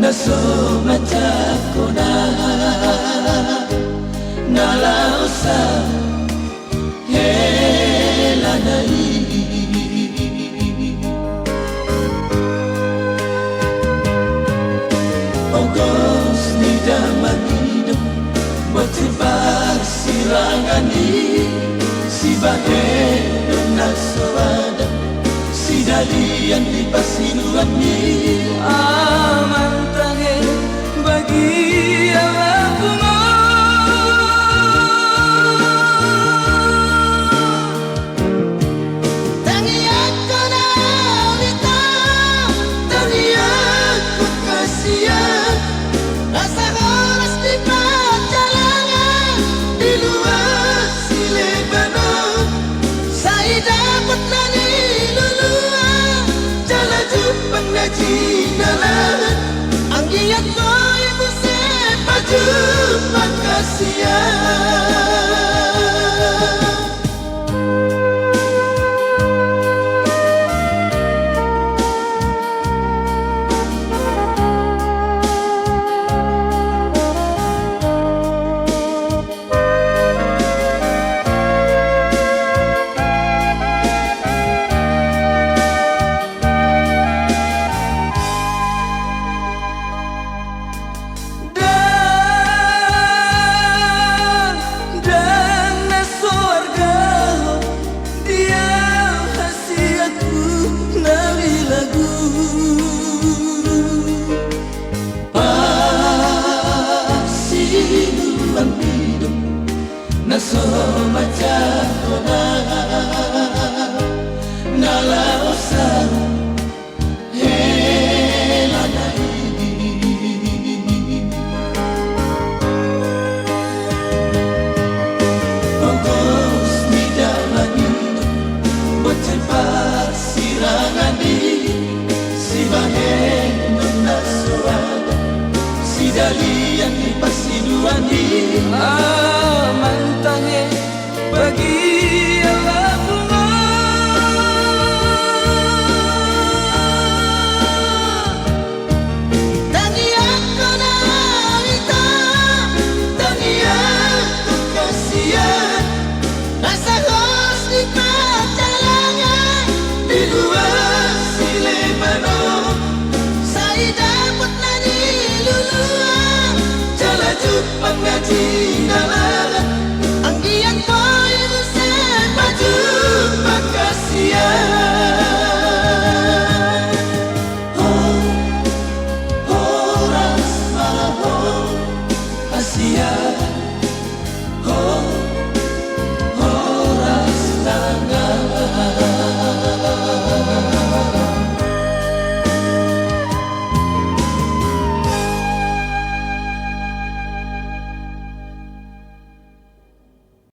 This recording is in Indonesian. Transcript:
Naso matakona nalausa helanai Ogos ni damanidam motivar silangani si baheno nasoada si dalian di pasiluan ni aman bagi Allah bunga Taniaku nalita Taniaku kasihan Rasa horas di perjalanan Di luar si Lebanon Saya dapat nani luluan Jalan jupang naji nalan Anggiat terima kasih ya Naso matakona nalausa helanai Ogos ni dalani motivar sirangani si baheno nasuada si dalian di pasiluani bagi Allah bunga Taniaku nalita Taniaku kasihan Rasa horas di perjalanan Di luar si Lebanon Saya dapat nani luluan Jalan jupang ngaji dalam